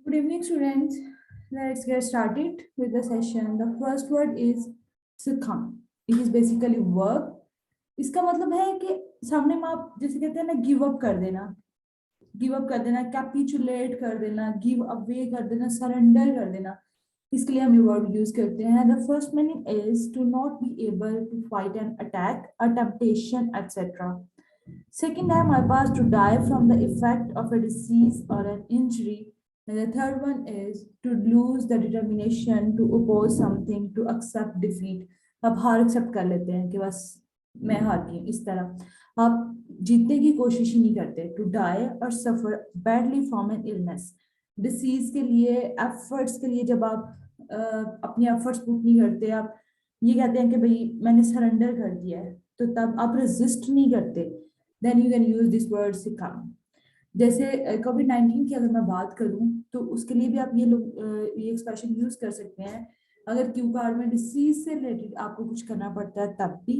Good evening, students. Let's get started with the session. The first word is succumb. It is basically verb. इसका मतलब है कि सामने में आप जैसे कहते हैं ना गिव अप कर देना, कैपिचुलेट कर देना, गिव अवे कर देना, सरेंडर कर देना. इसके लिए हम ये वर्ड यूज करते हैं. The first meaning is to not be able to fight an attack, a temptation, etc. Second है हमारे पास to die from the effect of a disease or an injury. And the third one is to lose the determination to oppose something, to accept defeat. अब हार accept कर लेते हैं कि बस मैं हार गई हूँ, इस तरह आप जीतने की कोशिश ही नहीं करते. टू डाई और suffer badly from an illness. Disease के लिए, एफर्ट्स के लिए जब आप अपनी एफर्ट्स पुट नहीं करते, आप ये कहते हैं कि भाई मैंने सरेंडर कर दिया है, तो तब आप रेजिस्ट नहीं करते. Then you can use this word succumb. जैसे कोविड-19 की अगर मैं बात करूं तो उसके लिए भी आप ये एक्सप्रेशन यूज कर सकते हैं. अगर क्यू कार्ड में डिसीज से रिलेटेड आपको कुछ करना पड़ता है तब भी,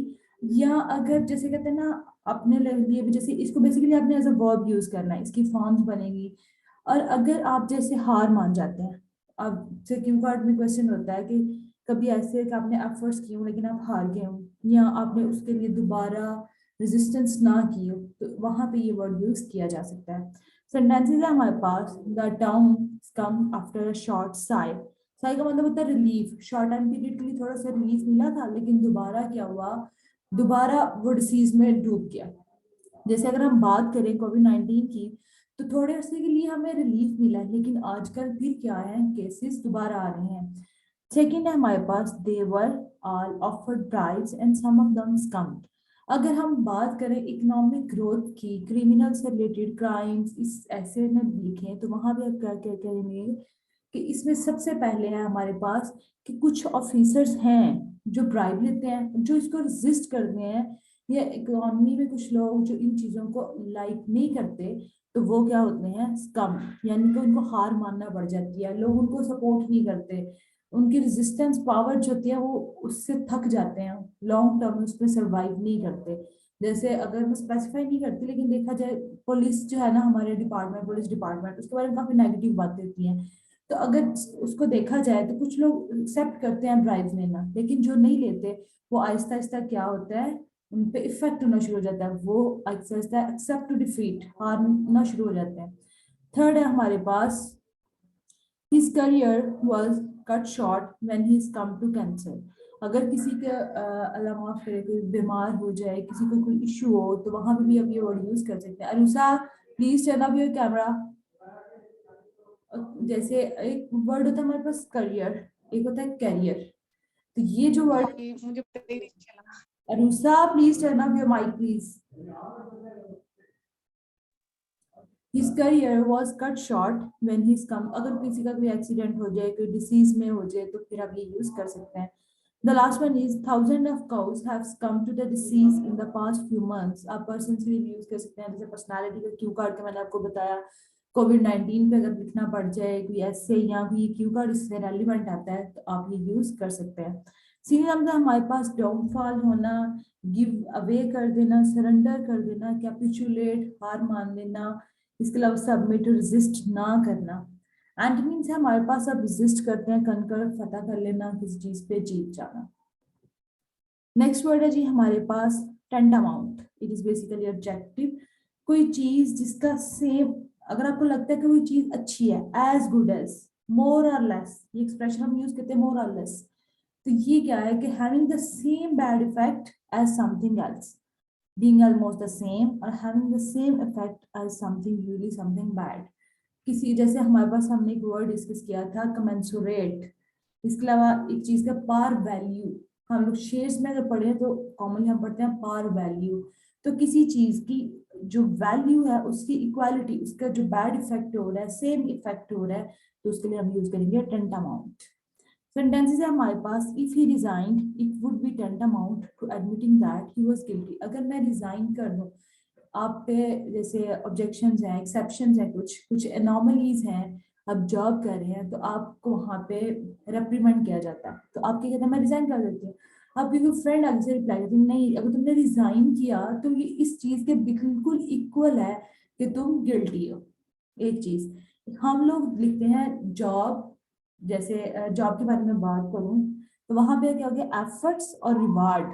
या अगर जैसे कहते हैं ना अपने लिए भी, जैसे इसको बेसिकली आपने एज अ वर्ब यूज करना है, इसकी फॉर्म्स बनेगी. और अगर आप जैसे हार मान जाते हैं, अब से क्यू कार्ड में क्वेश्चन होता है कि कभी ऐसे है कि आपने एफर्ट्स किए हो लेकिन आप हार गए हो, या आपने उसके लिए दोबारा रेजिस्टेंस ना की हो, तो वहां पे ये वर्ड यूज किया जा सकता है. सेंटेंसेस है हमारे पास. The town come after a short siege. Siege का मतलब होता है रिलीफ. शॉर्ट टाइम पीरियड के लिए थोड़ा सा रिलीफ मिला था, लेकिन दोबारा क्या हुआ, दोबारा वो डिसीज में डूब गया. जैसे अगर हम बात करें कोविड-19 की, तो थोड़े अरसे के लिए हमें रिलीफ मिला है, लेकिन आजकल फिर क्या है, केसेस दोबारा आ रहे हैं. सेकेंड है हमारे पास they were all offered bribes and some of them succumbed. अगर हम बात करें इकोनॉमिक ग्रोथ की, क्रिमिनल से रिलेटेड क्राइम्स इस ऐसे में लिखें, तो वहां भी आप क्या क्या करेंगे कि इसमें सबसे पहले है हमारे पास कि कुछ ऑफिसर्स हैं जो ब्राइब लेते हैं, जो इसको रेजिस्ट करते हैं, या इकोनॉमी में कुछ लोग जो इन चीजों को लाइक नहीं करते, तो वो क्या होते हैं, स्कम. यानी कि उनको हार मानना पड़ जाती है, लोग उनको सपोर्ट नहीं करते, उनकी रेजिस्टेंस पावर जो होती है वो उससे थक जाते हैं, लॉन्ग टर्म में उसमें सर्वाइव नहीं करते. जैसे अगर मैं स्पेसिफाई नहीं करती, लेकिन देखा जाए पुलिस जो है ना, हमारे डिपार्टमेंट, पुलिस डिपार्टमेंट, उसके बारे में काफी नेगेटिव बातें होती हैं. तो अगर उसको देखा जाए तो कुछ लोग एक्सेप्ट करते हैं ब्राइब लेना, लेकिन जो नहीं लेते वो आहिस्ता आहिस्ता क्या होता है, उन पे इफेक्ट होना शुरू हो जाता है, वो Aahista Aahista accept to defeat, हारना शुरू हो जाते हैं. थर्ड है हमारे पास his career was cut short when he's come to cancer. अगर किसी के अल्लाह माफ करे कोई बीमार हो जाए, किसी को कोई इशू हो, तो वहां पे भी आप ये वर्ड यूज कर सकते हैं. Anusha, please turn off your camera. जैसे एक वर्ड होता है हमारे पास करियर, एक होता है कैरियर. तो ये जो वर्ड, जी, मुझे पता ही नहीं चला। Anusha please turn off your mic please. His career was cut short when he's come. अगर किसी का कोई एक्सीडेंट हो जाए, कोई डिसीज में हो जाए, तो फिर आप ये यूज कर सकते हैं. The last one is thousands of cows have succumbed to the disease in the past few months. आप पर्सन्स के लिए भी यूज कर सकते हैं, जैसे पर्सनालिटी का क्यू कार्ड का मैंने आपको बताया. कोविड-19 पे अगर लिखना पड़ जाए कोई ऐसे, या कोई क्यू कार्ड इससे रेलिवेंट आता है, तो आप ये यूज कर सकते हैं. सीनियर नंबर हमारे पास डाउनफॉल होना, गिव अवे कर देना, सरेंडर कर देना, कैपिचुलेट हार मान लेना. इसके अलावा सबमिट, रेजिस्ट ना करना. एंटोनिम्स है हमारे पास, अब रेजिस्ट करते हैं, कनकर फतह कर लेना, किसी चीज पे जीत जाना. नेक्स्ट वर्ड है जी हमारे पास tantamount. It is basically objective. कोई चीज जिसका सेम, अगर आपको लगता है कि कोई चीज अच्छी है, as good as, more or less, ये एक्सप्रेशन हम यूज करते हैं, मोर और लेस. तो ये क्या है कि having the same bad effect as something else, being almost the same or having the same effect as something really something bad. किसी जैसे हमारे पास हमने एक वर्ड डिस्कस किया था commensurate. इसके अलावा एक चीज का पार वैल्यू, हम लोग शेयर्स में अगर पढ़े तो कॉमनली हम पढ़ते हैं पार वैल्यू. तो किसी चीज की जो वैल्यू है उसकी इक्वालिटी, उसका जो बैड इफेक्ट हो रहा है, सेम इफेक्ट हो रहा है, तो उसके लिए हम यूज करेंगे टेंटामाउंट. सेंटेंसेस है हमारे पास. If he resigned it would be tantamount to admitting that he was guilty. अगर मैं रिजाइन कर दूं, आप पे जैसे ऑब्जेक्शंस हैं, एक्सेप्शंस हैं, कुछ कुछ एनॉमलीज हैं, आप जॉब कर रहे हैं, तो आपको वहां पे रेप्रीमेंड किया जाता है, तो आप क्या कहते हैं, मैं रिजाइन कर देती हूँ. आपकी कोई फ्रेंड आगे से रिप्लाई करती है, नहीं अगर तुमने रिजाइन किया तो ये इस चीज के बिल्कुल इक्वल है कि तुम गिल्टी हो. एक चीज. हम लोग लिखते हैं जॉब, जैसे जॉब के बारे में बात करूं तो वहां पे क्या हो गया, एफर्ट्स और रिवार्ड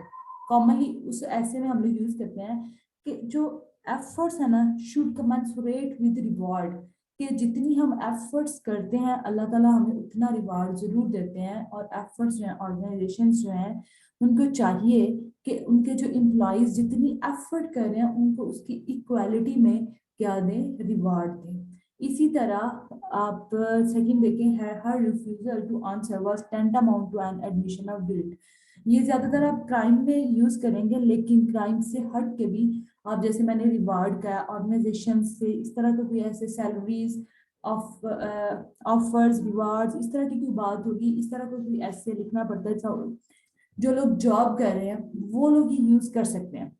कॉमनली उस ऐसे में हम लोग यूज करते हैं कि जो एफर्ट्स है ना शुड कमेंसुरेट विद रिवार्ड, कि जितनी हम एफर्ट्स करते हैं अल्लाह ताला हमें उतना रिवार्ड जरूर देते हैं। और एफर्ट्स जो हैं, ऑर्गेनाइजेशन जो हैं, उनको चाहिए कि उनके जो एम्प्लॉयज जितनी एफर्ट कर रहे हैं उनको उसकी इक्वालिटी में क्या दें, रिवार्ड दें। इसी तरह आप सेकंड देखें है, हर refusal to answer was tantamount to an admission of guilt. ये ज्यादातर आप क्राइम में यूज करेंगे, लेकिन क्राइम से हट के भी आप, जैसे मैंने रिवार्ड का ऑर्गेनाइजेशन से, इस तरह के कोई ऐसे सैलरीज ऑफ ऑफर्स रिवार्ड्स इस तरह की कोई बात होगी, इस तरह का कोई ऐसे लिखना पड़ता है। जो लोग जॉब कर रहे हैं वो लोग ये यूज कर सकते हैं,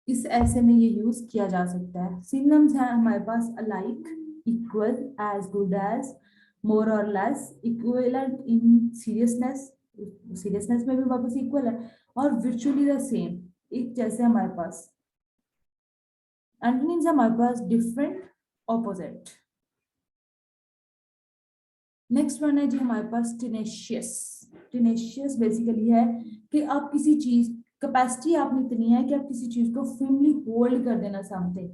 इस ऐसे में ये यूज किया जा सकता है। सिनोनिम्स हैं हमारे पास, alike, equal, as good as, more or less, equivalent in seriousness, seriousness में भी वापस इक्वल है, और virtually द सेम, एक जैसे हमारे पास। एंटोनिम्स हमारे पास डिफरेंट, ऑपोजिट। नेक्स्ट वन है जी हमारे पास टिनेशियस। टिनेशियस बेसिकली है कि आप किसी चीज, कैपेसिटी आप में इतनी है कि आप किसी चीज को फर्मली होल्ड कर देना समथिंग।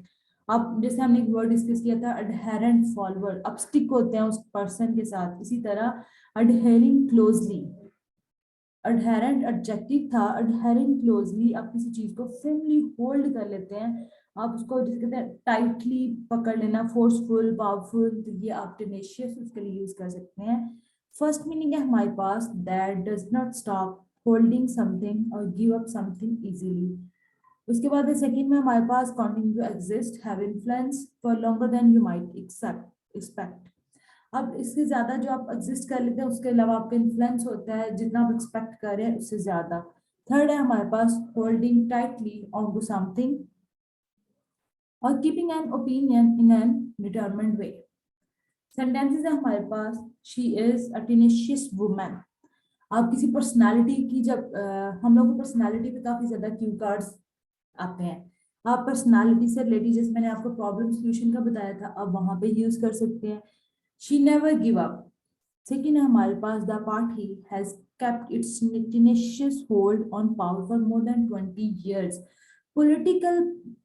आप जैसे हमने एक वर्ड डिस्कस किया था अडहेरेंट फॉलोअर, अब स्टिक होते हैं उस पर्सन के साथ, इसी तरह अडहेरिंग क्लोजली, अडहेरेंट एडजेक्टिव था, अडहेरिंग क्लोजली आप किसी चीज को फर्मली होल्ड कर लेते हैं, आप उसको जिसे कहते हैं टाइटली पकड़ लेना, फोर्सफुल, पावरफुल, तो ये आप टेनेशियस उसके लिए यूज कर सकते हैं। फर्स्ट मीनिंग है हमारे पास that does not stop holding something or give up something easily. उसके बाद सेकंड में हमारे पास continue to exist, have influence for longer than you might accept expect. अब इससे ज्यादा जो आप एग्जिस्ट कर लेते हैं उसके अलावा आपका इन्फ्लुएंस होता है जितना आप एक्सपेक्ट कर रहे हैं उससे ज्यादा। थर्ड है हमारे पास holding tightly on to something or keeping an opinion in an determined way. Sentences है हमारे पास, she is a tenacious woman. आप किसी पर्सनालिटी की जब हम लोग को पर्सनालिटी पे काफी ज्यादा क्यू कार्ड्स आते हैं, आप पर्सनालिटी से रिलेटेड, जैसे मैंने आपको प्रॉब्लम सॉल्यूशन का बताया था, आप वहां पे यूज कर सकते हैं। She never give up. Second है हमारे पास, the party has kept its tenacious hold on power for more than 20 years। Political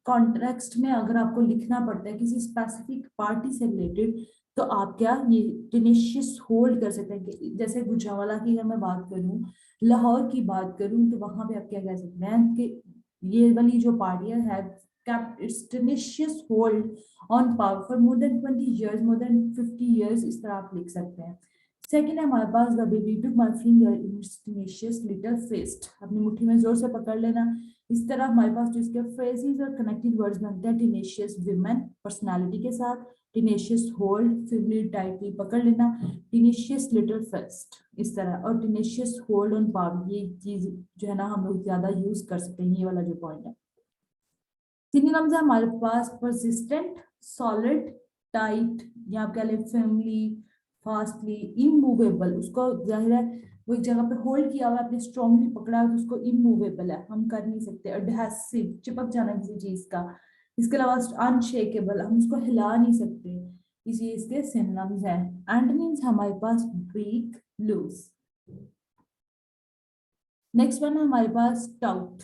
context में अगर आपको लिखना पड़ता है किसी स्पेसिफिक पार्टी से रिलेटेड, तो आप क्या ये टेनेशियस होल्ड कर सकते हैं। जैसे गुजरांवाला की अगर मैं बात करूं, लाहौर की बात करूं, तो वहां पे आप क्या कह सकते हैं कि ये वाली जो पार्टियां है kept its tenacious hold on power for more than 20 years, more than 50 years, इस तरह आप लिख सकते हैं। सेकेंड है हमारे पास, the baby took my finger in its tenacious little fist. अपनी मुट्ठी में जोर से पकड़ लेना। इस तरह हमारे पास जो इसके फ्रेजेस और कनेक्टेड वर्ड्स बनते हैं, टेनेशियस विमेन पर्सनालिटी के साथ, टेनेशियस होल्ड फर्मली टाइटली पकड़ लेना, टेनेशियस लिटिल फिस्ट इस तरह, और टेनेशियस होल्ड ऑन पावर, ये चीज जो है ना हम लोग ज्यादा यूज कर सकते हैं, ये वाला जो पॉइंट है। सिनोनिम्स है हमारे पास, परसिस्टेंट, सॉलिड, टाइट, या आप कह लें फर्मली, फास्टली, इमूवेबल। उसको जाहिर है वो एक जगह पे होल्ड किया हुआ है, आपने स्ट्रांगली पकड़ा है तो उसको इमूवेबल है, हम कर नहीं सकते। एडहेसिव, चिपक जाना किसी चीज का। इसके अलावा अनशेकेबल, हम उसको हिला नहीं सकते। इसी इसके सिनोनिम्स हैं। एंटोनिम्स हमारे पास, वीक, लूज। नेक्स्ट वन है हमारे पास, taut.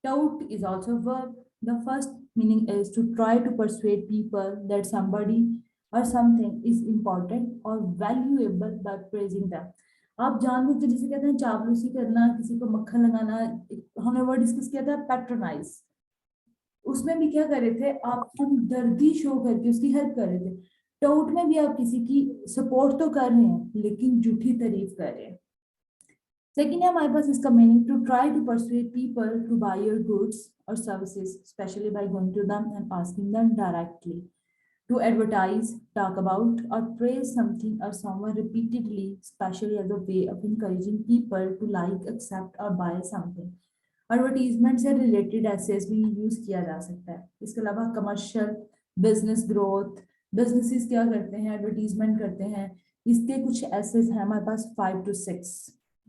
Tout is also a verb. The first meaning is to try to persuade people that somebody or something is important or valuable by praising them. आप जानबूझ के जिसे कहते हैं चापलूसी करना, किसी को मक्खन लगाना, हमने वर्ड डिस्कस किया था पैट्रोनाइज, उसमें भी क्या कर रहे थे आप, हमदर्दी शो करके उसकी हेल्प कर रहे थे। टाउट में भी आप किसी की सपोर्ट तो कर रहे हैं लेकिन झूठी तारीफ कर रहे हैं। Second है हमारे पास इसका meaning, to try to persuade people to buy your goods or services, especially by going to them and asking them directly. To advertise, talk about, or praise something or someone repeatedly, especially as a way of encouraging people to like, accept, or buy something. Advertisement से related assess भी use किया जा सकता है। इसके अलावा commercial, business growth, businesses क्या करते हैं, एडवर्टीजमेंट करते हैं, इसके कुछ एसेस हैं हमारे पास 5 to 6,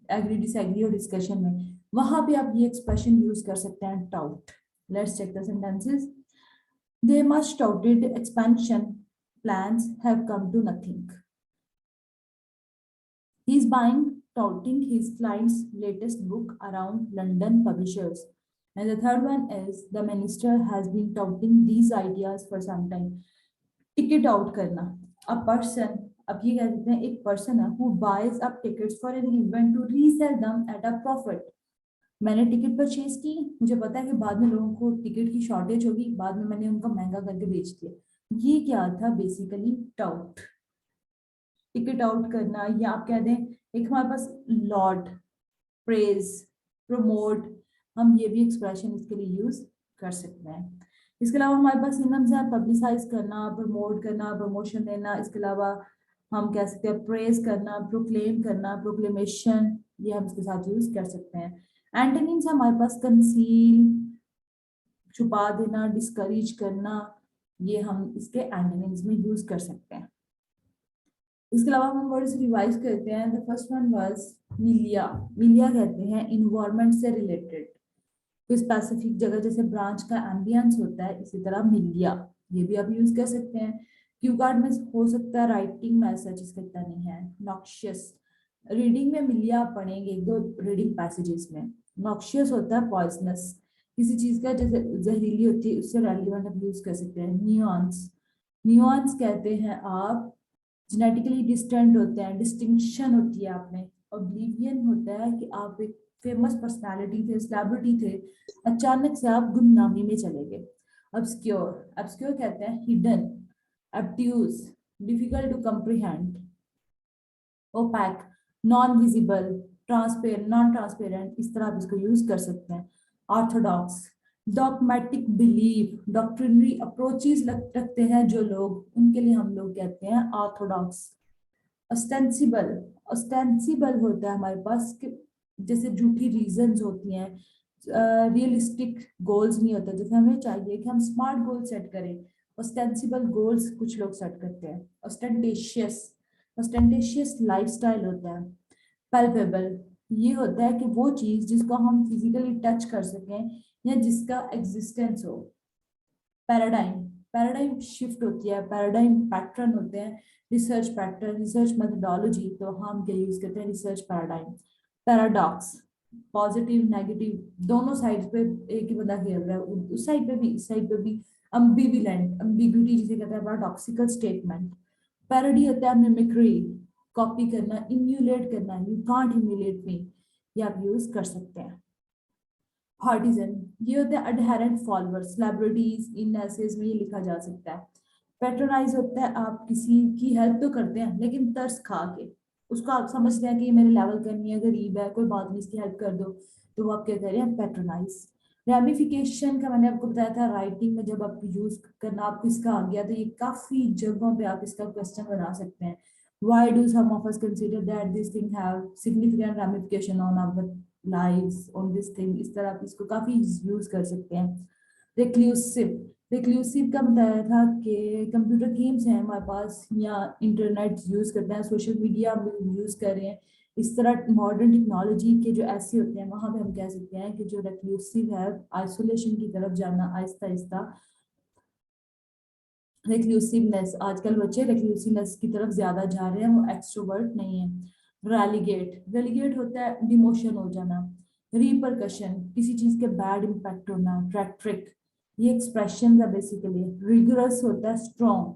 एग्री डिसएग्री और डिस्कशन में, वहां पे आप ये एक्सप्रेशन यूज कर सकते हैं, tout. Let's check the sentences. They must touted expansion plans have come to nothing. He's buying, touting his client's latest book around London publishers. And the third one is the minister has been touting these ideas for some time. Ticket out करना. A person, अब ये कह सकते हैं एक person है who buys up tickets for an event to resell them at a profit. मैंने ticket purchase की, मुझे पता है कि बाद में लोगों को टिकट की शॉर्टेज होगी, बाद में मैंने उनका महंगा करके बेच दिया. ये क्या था? बेसिकली टाउट, टिकट आउट करना, या आप कह दें एक हमारे पास लॉर्ड, प्रेज, प्रमोट, हम ये भी एक्सप्रेशन इसके लिए यूज कर सकते हैं. इसके अलावा हमारे पास सिनोनिम्स हैं पब्लिसाइज करना, प्रमोट करना, प्रमोशन देना. इसके अलावा हम कह सकते हैं प्रेज करना, प्रोक्लेम करना, प्रोक्लेमेशन, ये हम इसके साथ यूज कर सकते हैं. एंटोनिम्स हमारे पास कंसील, छुपा देना, डिस्करेज करना, ये हम इसके एंटोनिम्स में यूज कर सकते हैं. इसके अलावा हम वर्ड से रिवाइज करते हैं. द फर्स्ट वन वाज मिलिया. मिलिया कहते हैं इन्वायरमेंट से रिलेटेड, कोई स्पेसिफिक जगह जैसे ब्रांच का एम्बियंस होता है, इसी तरह मिलिया ये भी आप यूज कर सकते हैं. क्यू कार्ड में हो सकता है राइटिंग मैसेज, इसका इतना नहीं है. नॉक्शियस, रीडिंग में मिलिया आप पढ़ेंगे एक दो रीडिंग पैसेजेस में. नॉक्शियस होता है पॉइजनस, किसी चीज का जैसे जहरीली होती है उससे रेलिवेंट आप यूज कर सकते हैं. न्यूआंस, न्यूआंस कहते हैं आप जेनेटिकली डिस्टेंट होते हैं, डिस्टिंक्शन होती है आप में. ऑब्लिवियन होता है कि आप एक फेमस पर्सनालिटी थे, सेलिब्रिटी थे, अचानक से आप गुमनामी में चले गए. ऑब्सक्योर, ऑब्सक्योर कहते हैं hidden, obtuse, difficult to comprehend. opaque, non visible, transparent, non transparent, इस तरह आप इसको यूज कर सकते हैं. ऑर्थोडॉक्स, डॉगमेटिक बिलीफ, डॉक्ट्रिनरी अप्रोचेस रखते हैं जो लोग, उनके लिए हम लोग कहते हैं ऑर्थोडॉक्स. ऑस्टेंसिबल, ऑस्टेंसिबल होता है हमारे पास कि जैसे झूठी रीजंस होती हैं, रियलिस्टिक गोल्स नहीं होता. जैसे हमें चाहिए कि हम स्मार्ट गोल सेट करें, ऑस्टेंसिबल गोल्स कुछ लोग सेट करते हैं. ऑस्टेंटेशियस, ऑस्टेंटेशियस लाइफस्टाइल होता है. पैल्पेबल, ये होता है कि वो चीज जिसको हम फिजिकली टच कर सकें या जिसका एग्जिस्टेंस हो. पैराडाइम, पैराडाइम शिफ्ट होती है, पैराडाइम पैटर्न होते हैं. रिसर्च पैटर्न, रिसर्च मेथोडोलॉजी, तो हम क्या यूज करते हैं? Research paradigm. Paradox, positive negative दोनों साइड पे एक ही बंदा खेल रहा है, उस साइड पे भी इस साइड पे भी. अम्बिविलेंट, अम्बिग्यूटी जिसे कहते हैं, पैराडॉक्सिकल स्टेटमेंट. पैरोडी होता है मिमिक्री, कॉपी करना, इम्यूलेट करना, यू कांट इम्यूलेट मी, ये आप यूज कर सकते हैं. पार्टिजन, ये होते हैं अडहेरेंट फॉलोअर्स, सेलिब्रिटीज, इन ऐसेज में ये लिखा जा सकता है. पैट्रोनाइज होता है आप किसी की हेल्प तो करते हैं लेकिन तरस खा के, उसको आप समझते हैं कि ये मेरे लेवल का नहीं है, गरीब है, कोई बात नहीं, इसकी हेल्प कर दो, तो वो आप क्या करें? पैट्रोनाइज. रेमिफिकेशन का मैंने आपको बताया था राइटिंग में जब आप यूज करना आपको इसका आ गया, तो ये काफी जगहों पे आप इसका क्वेश्चन बना सकते हैं. Why do some of us consider that this thing have significant ramification on our lives, on this thing? इस तरह आप इसको काफी यूज कर सकते हैं. रिक्लूसिव, रिक्लूसिव का बताया था कि कंप्यूटर गेम्स हैं हमारे पास या इंटरनेट यूज करते हैं, सोशल मीडिया हम यूज कर रहे हैं, इस तरह मॉडर्न टेक्नोलॉजी के जो ऐसे होते हैं वहां पे हम कह सकते हैं कि जो रिक्लूसिव है, आइसोलेशन की तरफ जाना आहिस्ता आहिस्ता. रिक्लूसिवनेस, आजकल बच्चे रिक्लूसिवनेस की तरफ ज्यादा जा रहे हैं, वो एक्सट्रोवर्ट नहीं है. रेलीगेट, रेलीगेट होता है डिमोशन हो जाना. रिपरकशन, किसी चीज के बैड इम्पैक्ट होना. ट्रैक्ट्रिक, ये एक्सप्रेशन है बेसिकली. रिगरस होता है strong.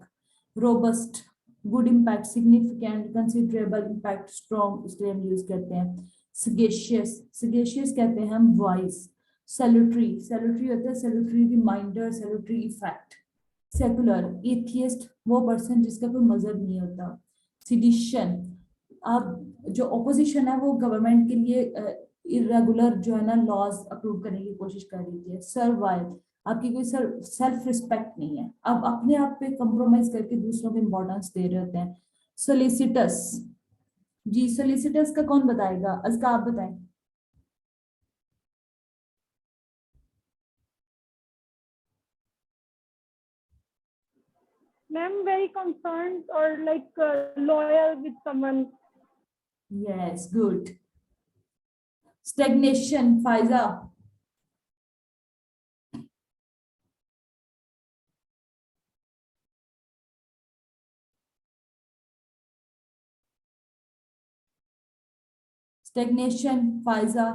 Robust, good impact, significant, considerable impact, strong, इसलिए हम यूज करते हैं. सगेशियस, सगेशियस कहते हैं हम वाइज. सैल्यूटरी, सैल्यूटरी होता है salutary reminder, salutary effect. Secular, atheist, वो पर्सन जिसका कोई मजहब नहीं होता. सिडिशन, आप जो ऑपोजिशन है वो गवर्नमेंट के लिए इरेगुलर जो है ना लॉज अप्रूव करने की कोशिश कर रही है. सर्वाइव, आपकी कोई सेल्फ रिस्पेक्ट नहीं है, आप अपने आप पे कंप्रोमाइज करके दूसरों को इम्पोर्टेंस दे रहे होते हैं. सोलिसिटस, जी सोलिसिटस का कौन बताएगा? अज़का आप बताएं. Ma'am, very concerned or like loyal with someone. Yes, good. Stagnation, Faiza. Stagnation Pfizer,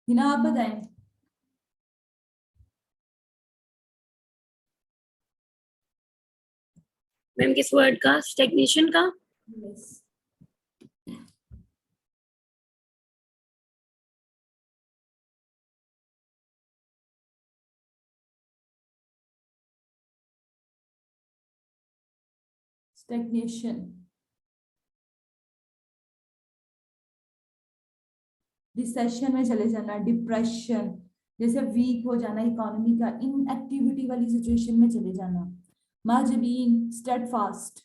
Hina आप बताएं। मैम किस वर्ड का? स्टेग्नेशन का? यस, स्टेग्नेशन, रिसेशन में चले जाना, डिप्रेशन, जैसे वीक हो जाना इकोनॉमी का, इनएक्टिविटी वाली सिचुएशन में चले जाना। Mahjabeen, steadfast,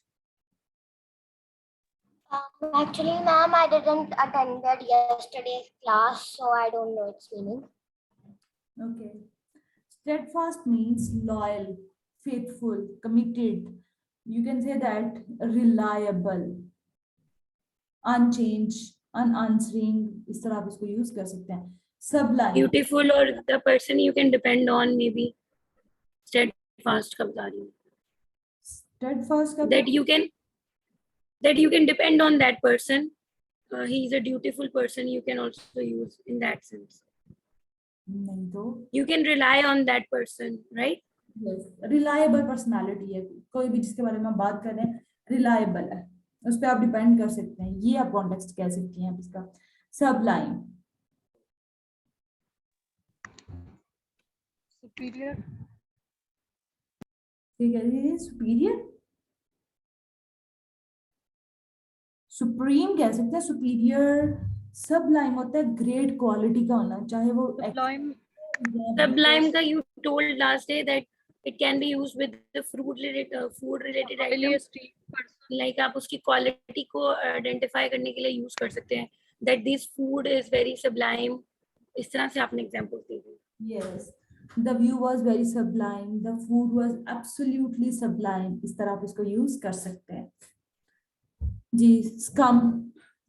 Actually, ma'am, I didn't attend yesterday's class, so I don't know its meaning. okay. Steadfast means loyal, faithful, committed. You can say that reliable, unchanged, unanswering, इस तरह आप इसको यूज कर सकते हैं। Sublime, ब्यूटीफुल और the person you can depend on, may be steadfast का बता रही हूँ। steadfast का that you can depend on that person. He is a dutiful person, you can also use in that sense. नहीं तो You can rely on that person, right? yes, reliable personality है, कोई भी जिसके बारे में हम बात कर रहे हैं reliable है, उस पर आप डिपेंड कर सकते हैं, ये आप कॉन्टेक्स्ट कह सकती हैं इसका। Sublime, superior, ठीक है, सुपीरियर, सुप्रीम कह सकते हैं, सुपीरियर। सबलाइम होता है ग्रेट क्वालिटी का होना, चाहे वो sublime, Sublime ka you told last day that it can be used with the food related highly items, esteemed person. like आप उसकी क्वालिटी को आइडेंटिफाई करने के लिए यूज कर सकते हैं, that this food is very sublime, इस तरह से आपने एग्जांपल दी थी। yes, the view was very sublime, the food was absolutely sublime, इस तरह आप इसको यूज कर सकते हैं जी। स्कम,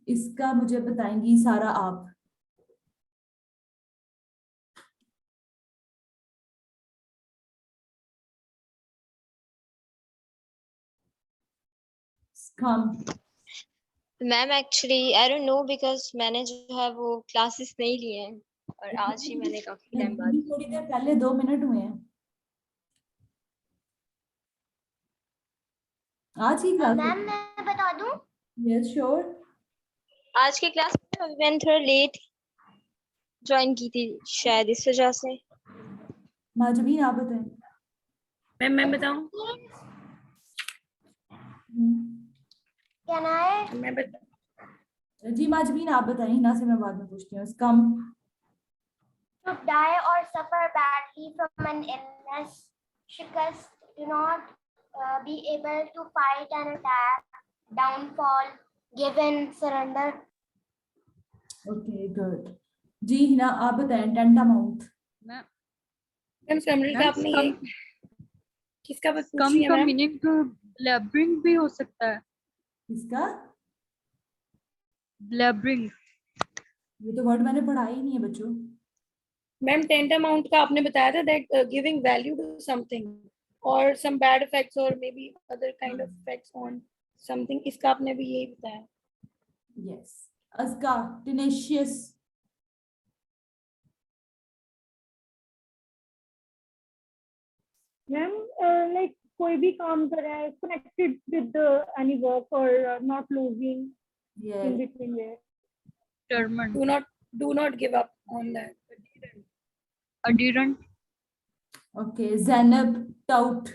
इसका मुझे बताएंगी सारा आप। Scum, ma'am actually I don't know because मैंने जो है वो क्लासेस नहीं लिए हैं और आज ही मैंने काफी टाइम बाद थोड़ी देर पहले 2 मिनट हुए हैं आज की क्लास। मैम मैं बता दूं, यस श्योर। आज की क्लास में मैंने थोड़ा लेट ज्वाइन की थी शायद इस वजह से। माजबीन आप बताएं। मैं बताऊं? Can I? मैं बता जी माजबीन आप बताएं, ना से मैं बाद में पूछती हूँ। Scum, To die or suffer badly from an illness, shikast, do not be able to fight an attack, downfall, give in, surrender. Okay good. जी हिना आप बताएं। टेंटामाउंट, मैम समरी का आपने ये किसका बात पूछ कम रही है का मैम? मीनिंग तो लैब्रिंग भी हो सकता है। इसका लैब्रिंग ये तो वर्ड मैंने पढ़ा ही नहीं है बच्चों। मैम टेंटामाउंट का आपने बताया था that giving value to something और सम बैड इफेक्ट्स और may be other kind of effects on something, इसका आपने भी यही बताया। Yes. Azka, tenacious, ma'am like कोई भी काम कर रहा है connected with any work or not losing in yes. between there. Determined. Do not give up on that. Adherent. Okay Zainab, taut,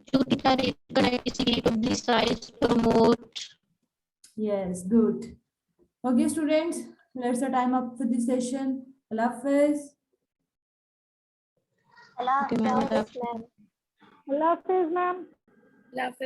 to declare currency to besides promote. yes good. Okay students, let's the time up for this session. Allah Hafiz. Allah Okay, ma'am. Hafiz, ma'am. Allah Hafiz, ma'am. Love